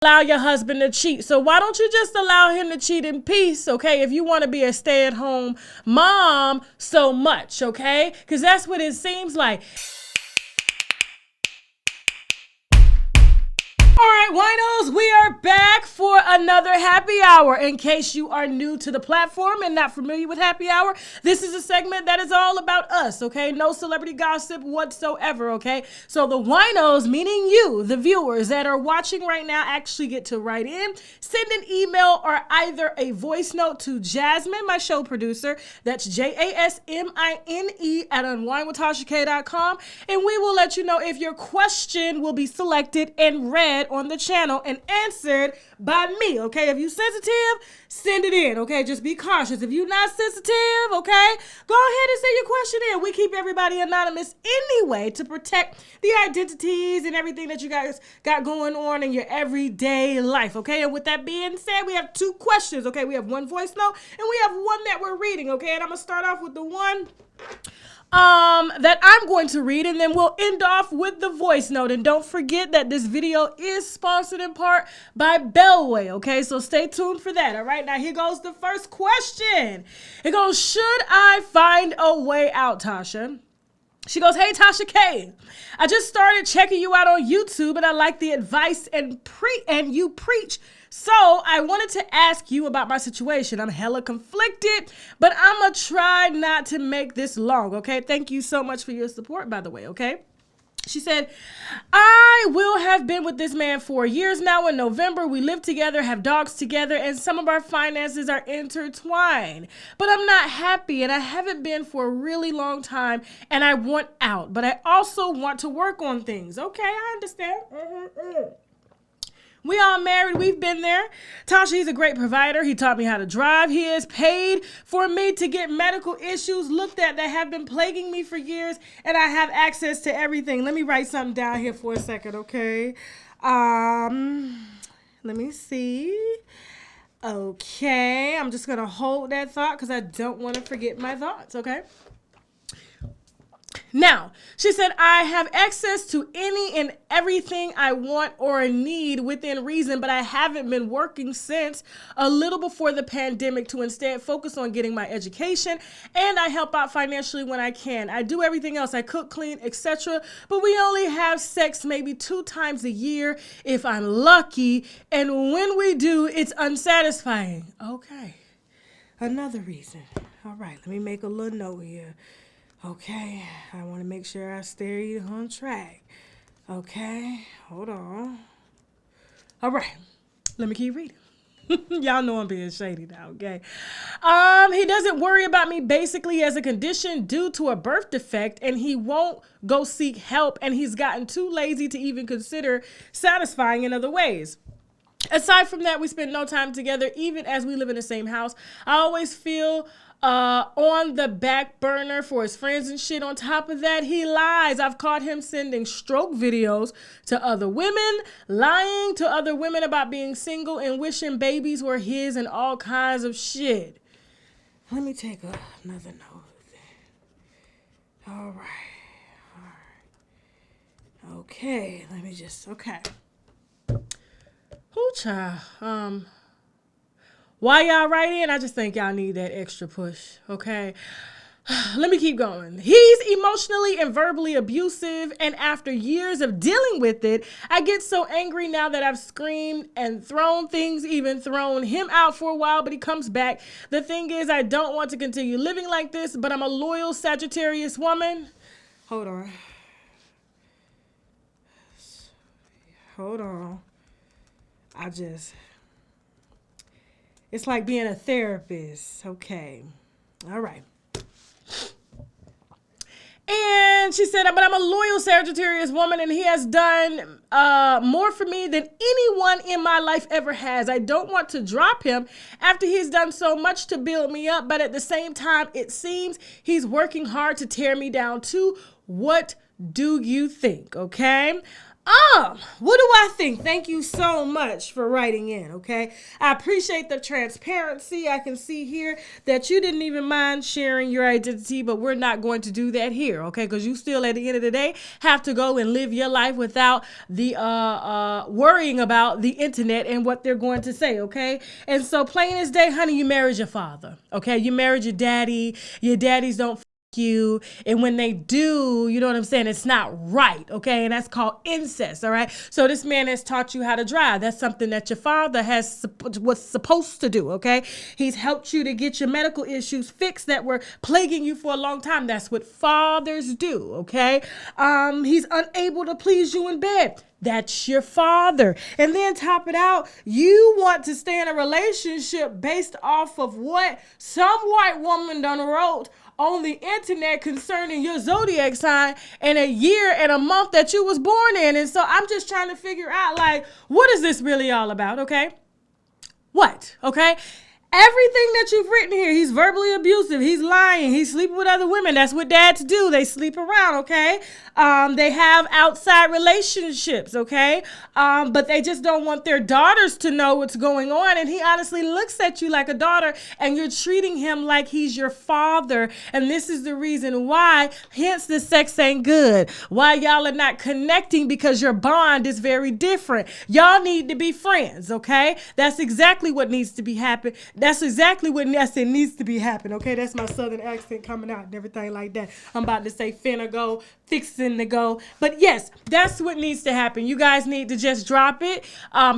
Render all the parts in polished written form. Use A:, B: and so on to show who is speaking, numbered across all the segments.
A: allow your husband to cheat. So why don't you just allow him to cheat in peace, okay? If you want to be a stay-at-home mom so much, okay? Because that's what it seems like. All right, winos, we are back for another happy hour. In case you are new to the platform and not familiar with happy hour, this is a segment that is all about us, okay? No celebrity gossip whatsoever, okay? So the winos, meaning you, the viewers that are watching right now, actually get to write in, send an email or either a voice note to Jasmine, my show producer. That's JASMINE at UNWINEWITHTASHAK.com, and we will let you know if your question will be selected and read on the channel and answered by me, okay? If you sensitive, send it in, okay? Just be cautious. If you're not sensitive, okay, go ahead and send your question in. We keep everybody anonymous anyway to protect the identities and everything that you guys got going on in your everyday life, okay? And with that being said, we have two questions, okay? We have one voice note and we have one that we're reading, okay? And I'm gonna start off with the one that I'm going to read, and then we'll end off with the voice note. And don't forget that this video is sponsored in part by Bellway, okay? So stay tuned for that, all right? Now here goes the first question. It goes, should I find a way out, Tasha? She goes, hey, Tasha K, I just started checking you out on YouTube, and I like the advice and you preach. So I wanted to ask you about my situation. I'm hella conflicted, but I'm going to try not to make this long, okay? Thank you so much for your support, by the way, okay? She said, I will have been with this man for years now. In November, we live together, have dogs together, and some of our finances are intertwined. But I'm not happy, and I haven't been for a really long time, and I want out. But I also want to work on things. Okay, I understand. We all married. We've been there. Tasha, he's a great provider. He taught me how to drive. He has paid for me to get medical issues looked at that have been plaguing me for years, and I have access to everything. Let me write something down here for a second, okay? Let me see. Okay, I'm just going to hold that thought because I don't want to forget my thoughts, okay? Now, she said, I have access to any and everything I want or need within reason, but I haven't been working since a little before the pandemic to instead focus on getting my education, and I help out financially when I can. I do everything else. I cook, clean, etc., but we only have sex maybe 2 times a year if I'm lucky, and when we do, it's unsatisfying. Okay, another reason. All right, let me make a little note here. Okay, I want to make sure I stay on track. Okay, hold on. All right, let me keep reading. Y'all know I'm being shady now, okay? He doesn't worry about me basically as a condition due to a birth defect, and he won't go seek help, and he's gotten too lazy to even consider satisfying in other ways. Aside from that, we spend no time together, even as we live in the same house. I always feel on the back burner for his friends and shit. On top of that, he lies. I've caught him sending stroke videos to other women, lying to other women about being single and wishing babies were his and all kinds of shit. Let me take another note. All right. Okay, let me just, okay. Who child? Why y'all write in? I just think y'all need that extra push, okay? Let me keep going. He's emotionally and verbally abusive, and after years of dealing with it, I get so angry now that I've screamed and thrown things, even thrown him out for a while, but he comes back. The thing is, I don't want to continue living like this, but I'm a loyal Sagittarius woman. Hold on. It's like being a therapist. Okay. All right. And she said, but I'm a loyal Sagittarius woman, and he has done more for me than anyone in my life ever has. I don't want to drop him after he's done so much to build me up, but at the same time, it seems he's working hard to tear me down too. What do you think? Okay. What do I think? Thank you so much for writing in, okay? I appreciate the transparency. I can see here that you didn't even mind sharing your identity, but we're not going to do that here, okay? Because you still, at the end of the day, have to go and live your life without the worrying about the internet and what they're going to say, okay? And so, plain as day, honey, you married your father, okay? You married your daddy. Your daddies don't you, and when they do, you know what I'm saying, it's not right, okay? And that's called incest, all right? So this man has taught you how to drive. That's something that your father was supposed to do, okay? He's helped you to get your medical issues fixed that were plaguing you for a long time. That's what fathers do, okay? He's unable to please you in bed. That's your father. And then top it out, you want to stay in a relationship based off of what some white woman done wrote on the internet concerning your zodiac sign and a year and a month that you was born in. And so I'm just trying to figure out, like, what is this really all about, okay? What, okay? Everything that you've written here, he's verbally abusive, he's lying, he's sleeping with other women. That's what dads do. They sleep around, okay? They have outside relationships, okay? But they just don't want their daughters to know what's going on. And he honestly looks at you like a daughter, and you're treating him like he's your father. And this is the reason why, hence the sex ain't good. Why y'all are not connecting, because your bond is very different. Y'all need to be friends, okay? That's exactly what needs to be happening. That's exactly what needs to be happening, okay? That's my southern accent coming out and everything like that. I'm about to say finna go, fixing to go. But yes, that's what needs to happen. You guys need to just drop it.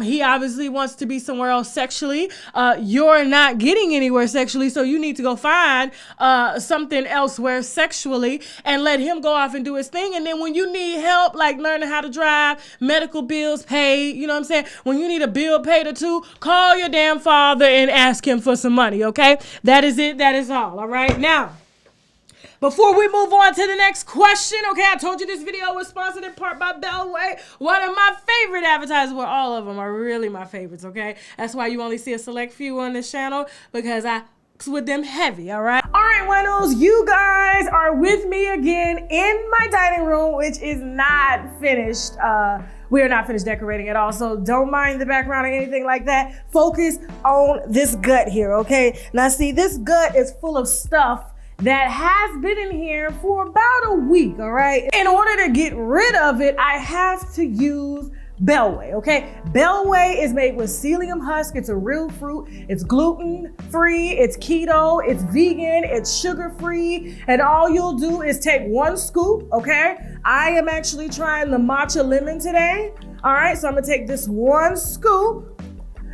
A: He obviously wants to be somewhere else sexually. You're not getting anywhere sexually, so you need to go find something elsewhere sexually and let him go off and do his thing. And then when you need help, like learning how to drive, medical bills paid, you know what I'm saying? When you need a bill paid or two, call your damn father and ask him for some money, okay? That is it. That is all right? Now, before we move on to the next question, okay, I told you this video was sponsored in part by Bellway, one of my favorite advertisers. Well, all of them are really my favorites, okay? That's why you only see a select few on this channel, because I with them heavy, all right? All right, winos, you guys are with me again in my dining room, which is not finished. We are not finished decorating at all, so don't mind the background or anything like that. Focus on this gut here, okay? Now, see, this gut is full of stuff that has been in here for about a week, all right? In order to get rid of it, I have to use Bellway, okay? Bellway is made with psyllium husk. It's a real fruit. It's gluten-free, it's keto, it's vegan, it's sugar-free, and all you'll do is take one scoop, okay? I am actually trying the matcha lemon today, all right? So I'm gonna take this one scoop,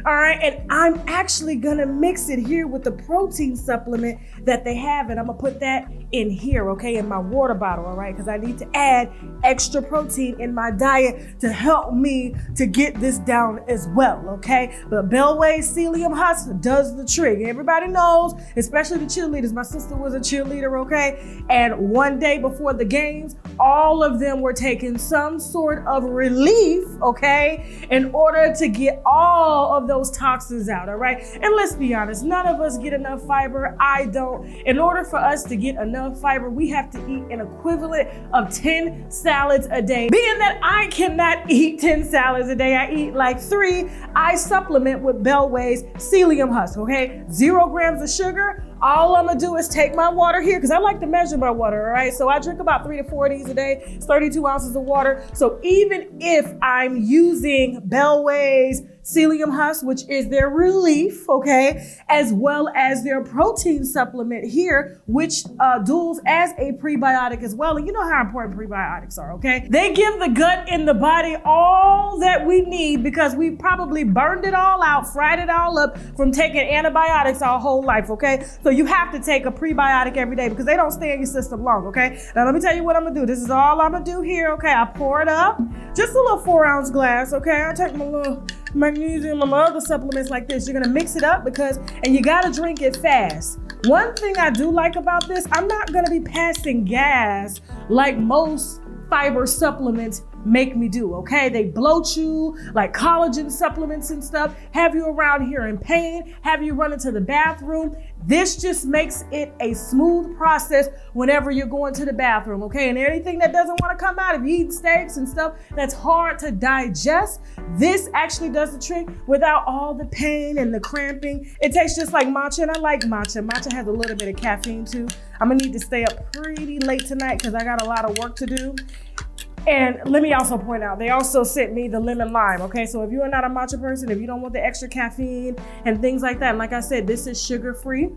A: all right, and I'm actually gonna mix it here with the protein supplement that they have, and I'm gonna put that in here, okay, in my water bottle, all right, because I need to add extra protein in my diet to help me to get this down as well, okay? But Bellway psyllium husk does the trick. Everybody knows, especially the cheerleaders. My sister was a cheerleader, okay? And one day before the games, all of them were taking some sort of relief, okay, in order to get all of those toxins out, all right? And let's be honest, none of us get enough fiber. I don't. In order for us to get enough fiber, we have to eat an equivalent of 10 salads a day. Being that I cannot eat 10 salads a day, I eat like 3. I supplement with Bellway's psyllium husk, okay? 0 grams of sugar. All I'm gonna do is take my water here, because I like to measure my water, all right? So I drink about 3 to 4 of these a day. It's 32 ounces of water. So even if I'm using Bellway's psyllium husk, which is their relief, okay, as well as their protein supplement here, which duels as a prebiotic as well. And you know how important prebiotics are, okay? They give the gut and the body all that we need, because we probably burned it all out, fried it all up from taking antibiotics our whole life, okay? So you have to take a prebiotic every day, because they don't stay in your system long, okay? Now let me tell you what I'm gonna do. This is all I'm gonna do here, okay? I pour it up, just a little 4-ounce glass, okay? I take my little magnesium and my other supplements like this. You're gonna mix it up, and you gotta drink it fast. One thing I do like about this, I'm not gonna be passing gas like most fiber supplements make me do, okay? They bloat you like collagen supplements and stuff, have you around here in pain, have you run into the bathroom. This just makes it a smooth process whenever you're going to the bathroom, okay? And anything that doesn't want to come out, if you eat steaks and stuff that's hard to digest, this actually does the trick without all the pain and the cramping. It tastes just like matcha, and I like matcha. Matcha has a little bit of caffeine too. I'm gonna need to stay up pretty late tonight because I got a lot of work to do. And let me also point out, they also sent me the lemon lime, okay? So if you are not a matcha person, if you don't want the extra caffeine and things like that, and like I said, this is sugar-free.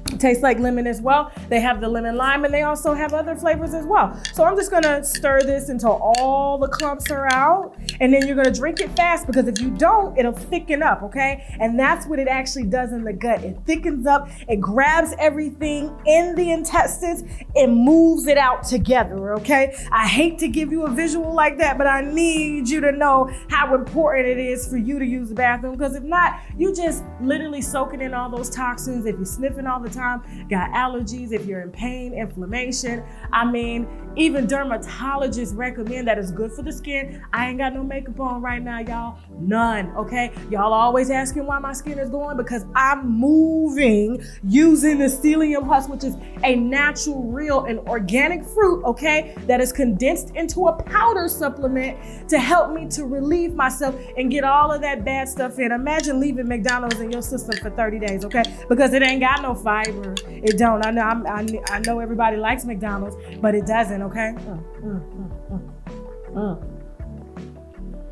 A: It tastes like lemon as well. They have the lemon lime, and they also have other flavors as well. So I'm just gonna stir this until all the clumps are out, and then you're gonna drink it fast, because if you don't, it'll thicken up, okay? And that's what it actually does in the gut. It thickens up, it grabs everything in the intestines, and moves it out together, okay? I hate to give you a visual like that, but I need you to know how important it is for you to use the bathroom, because if not, you just literally soaking in all those toxins. If you're sniffing all the time, got allergies, if you're in pain, inflammation. I mean, even dermatologists recommend that it's good for the skin. I ain't got no makeup on right now, y'all. None, okay? Y'all always asking why my skin is glowing, because I'm moving using the psyllium husk, which is a natural, real, and organic fruit, okay? That is condensed into a powder supplement to help me to relieve myself and get all of that bad stuff in. Imagine leaving McDonald's in your system for 30 days, okay? Because it ain't got no fiber. It don't. I know everybody likes McDonald's, but it doesn't, okay?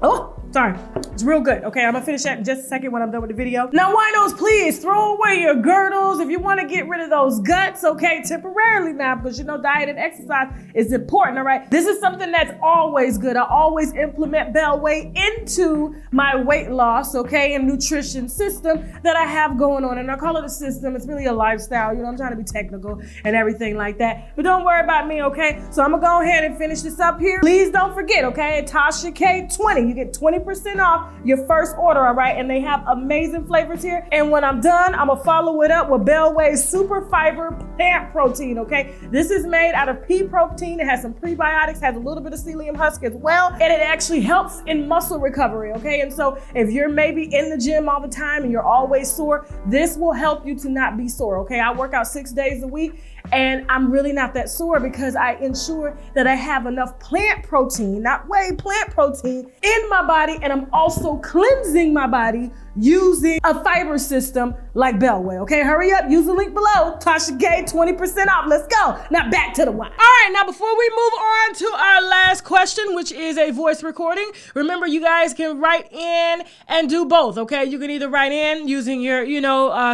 A: Oh, sorry. It's real good. Okay, I'm gonna finish that in just a second when I'm done with the video. Now, winos, please throw away your girdles if you want to get rid of those guts, okay, temporarily now, because you know diet and exercise is important, all right? This is something that's always good. I always implement Bellway into my weight loss, okay, and nutrition system that I have going on. And I call it a system. It's really a lifestyle. You know, I'm trying to be technical and everything like that. But don't worry about me, okay? So I'm gonna go ahead and finish this up here. Please don't forget, okay, Tasha K20. You get 20% off your first order, all right? And they have amazing flavors here. And when I'm done, I'm gonna follow it up with Bellway's Super Fiber Plant Protein, okay? This is made out of pea protein. It has some prebiotics, has a little bit of psyllium husk as well, and it actually helps in muscle recovery, okay? And so if you're maybe in the gym all the time and you're always sore, this will help you to not be sore, okay? I work out 6 days a week, and I'm really not that sore because I ensure that I have enough plant protein, not whey, plant protein in my body, and I'm also cleansing my body using a fiber system like Bellway, okay? Hurry up, use the link below. Tasha K, 20% off. Let's go. Now back to the wine. All right, now before we move on to our last question, which is a voice recording, remember you guys can write in and do both, okay? You can either write in using your,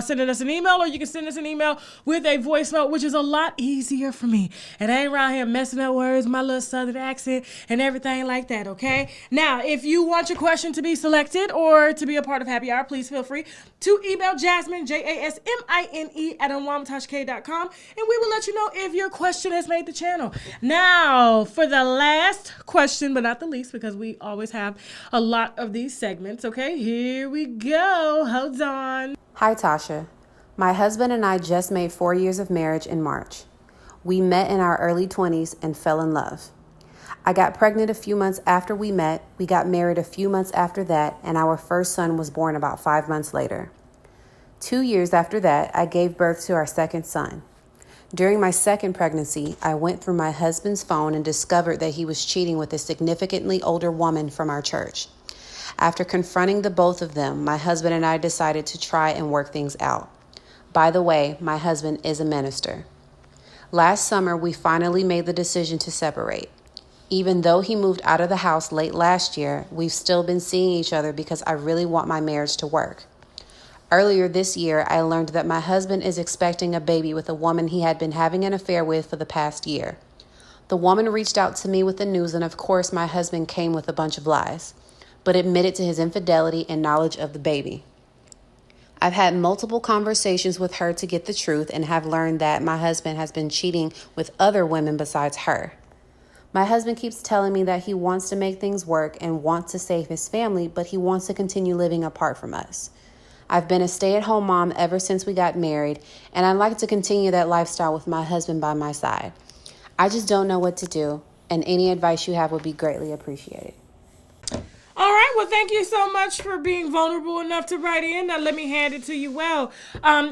A: sending us an email, or you can send us an email with a voice note, which is a lot easier for me. And I ain't around here messing up words, my little southern accent and everything like that, okay? Now, if you want your question to be selected or to be a part of Happy Hour, please feel free to email Jasmine, JASMINE at UNWINEWITHTASHAK.com, and we will let you know if your question has made the channel. Now, for the last question, but not the least, because we always have a lot of these segments, okay? Here we go. Hold on.
B: Hi, Tasha. My husband and I just made 4 years of marriage in March. We met in our early 20s and fell in love. I got pregnant a few months after we met, we got married a few months after that, and our first son was born about 5 months later. 2 years after that, I gave birth to our second son. During my second pregnancy, I went through my husband's phone and discovered that he was cheating with a significantly older woman from our church. After confronting the both of them, my husband and I decided to try and work things out. By the way, my husband is a minister. Last summer, we finally made the decision to separate. Even though he moved out of the house late last year, we've still been seeing each other because I really want my marriage to work. Earlier this year, I learned that my husband is expecting a baby with a woman he had been having an affair with for the past year. The woman reached out to me with the news, and of course, my husband came with a bunch of lies, but admitted to his infidelity and knowledge of the baby. I've had multiple conversations with her to get the truth and have learned that my husband has been cheating with other women besides her. My husband keeps telling me that he wants to make things work and wants to save his family, but he wants to continue living apart from us. I've been a stay-at-home mom ever since we got married, and I'd like to continue that lifestyle with my husband by my side. I just don't know what to do, and any advice you have would be greatly appreciated.
A: All right. Well, thank you so much for being vulnerable enough to write in. Now, let me hand it to you. Well,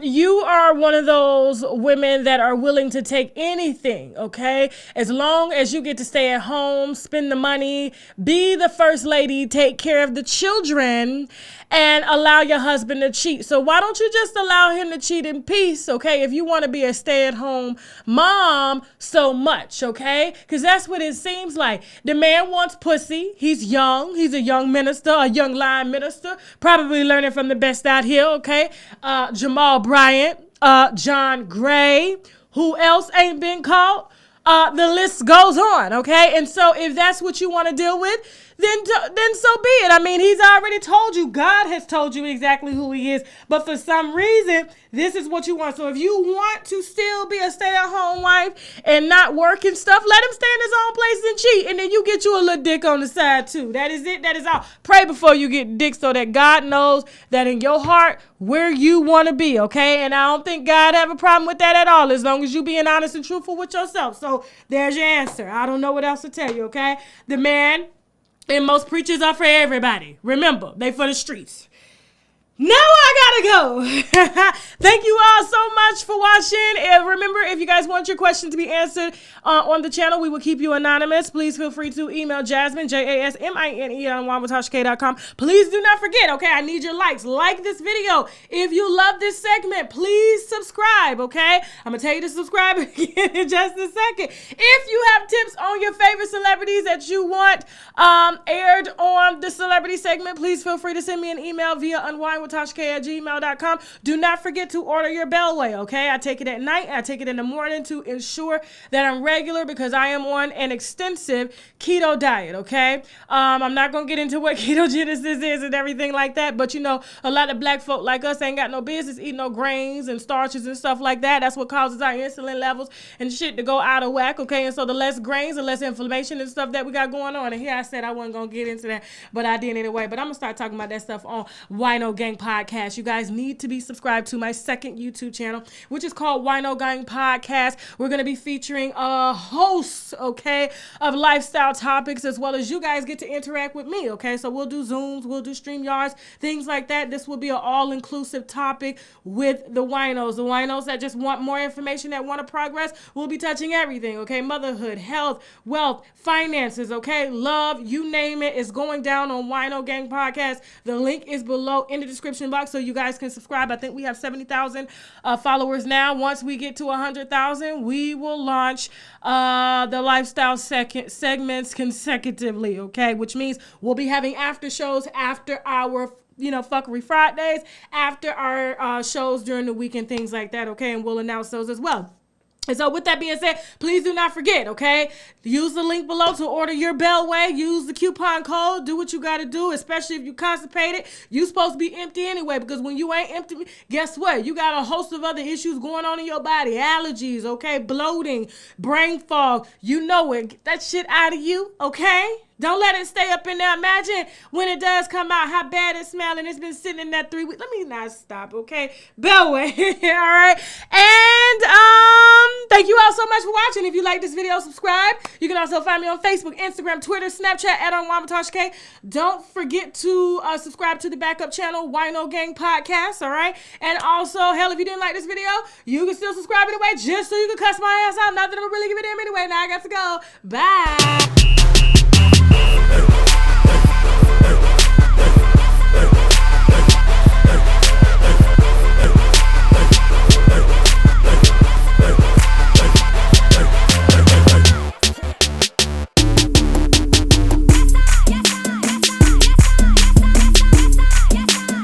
A: you are one of those women that are willing to take anything, okay? As long as you get to stay at home, spend the money, be the first lady, take care of the children, and allow your husband to cheat. So why don't you just allow him to cheat in peace, okay? If you want to be a stay-at-home mom so much, okay? Because that's what it seems like. The man wants pussy. He's young. He's a young minister, a young line minister, probably learning from the best out here, okay? Jamal Bryant, John Gray. Who else ain't been caught? The list goes on, okay? And so if that's what you want to deal with, then so be it. I mean, he's already told you. God has told you exactly who he is. But for some reason, this is what you want. So if you want to still be a stay-at-home wife and not work and stuff, let him stay in his own place and cheat. And then you get you a little dick on the side, too. That is it. That is all. Pray before you get dick so that God knows that in your heart where you want to be, okay? And I don't think God have a problem with that at all, as long as you being honest and truthful with yourself. So there's your answer. I don't know what else to tell you, okay? The man and most preachers are for everybody. Remember, they for the streets. Now I gotta go. Thank you all so much for watching. And remember, if you guys want your question to be answered on the channel, we will keep you anonymous. Please feel free to email Jasmine, JASMINE, on UNWINEWITHTASHAK.com. Please do not forget, okay, I need your likes. Like this video. If you love this segment, please subscribe, okay? I'm gonna tell you to subscribe again in just a second. If you have tips on your favorite celebrities that you want aired on the celebrity segment, please feel free to send me an email via unwinewithtashak@gmail.com. Do not forget to order your Bellway, okay? I take it at night and I take it in the morning to ensure that I'm regular, because I am on an extensive keto diet, okay? I'm not going to get into what ketogenesis is and everything like that, but you know, a lot of black folk like us ain't got no business eating no grains and starches and stuff like that. That's what causes our insulin levels and shit to go out of whack, okay? And so the less grains, the less inflammation and stuff that we got going on. And here I said I wasn't going to get into that, but I did anyway. But I'm going to start talking about that stuff on Wino Gang Podcast. You guys need to be subscribed to my second YouTube channel, which is called Wino Gang Podcast. We're going to be featuring a host, okay, of lifestyle topics, as well as you guys get to interact with me, okay? So we'll do Zooms, we'll do StreamYards, things like that. This will be an all-inclusive topic with the winos that just want more information, that want to progress. We'll be touching everything, okay? Motherhood, health, wealth, finances, okay? Love, you name it, is going down on Wino Gang Podcast. The link is below in the description box so you guys can subscribe. I think we have 70,000 followers now. Once we get to 100,000, we will launch the lifestyle segments consecutively, okay? Which means we'll be having after shows after our fuckery Fridays, after our shows during the week and things like that, okay? And we'll announce those as well. And so with that being said, please do not forget, okay? Use the link below to order your Bellway. Use the coupon code. Do what you got to do, especially if you constipated. You supposed to be empty anyway, because when you ain't empty, guess what? You got a host of other issues going on in your body. Allergies, okay? Bloating, brain fog. You know it. Get that shit out of you, okay? Don't let it stay up in there. Imagine when it does come out, how bad it smells, and it's been sitting in that 3 weeks. Let me not stop, okay? Bellway, all right? And thank you all so much for watching. If you like this video, subscribe. You can also find me on Facebook, Instagram, Twitter, Snapchat, at UNWINEWITHTASHAK. Don't forget to subscribe to the backup channel, Wino Gang Podcast, all right? And also, hell, if you didn't like this video, you can still subscribe anyway, just so you can cuss my ass out. Not that I'm going to really give it in anyway. Now I got to go. Bye.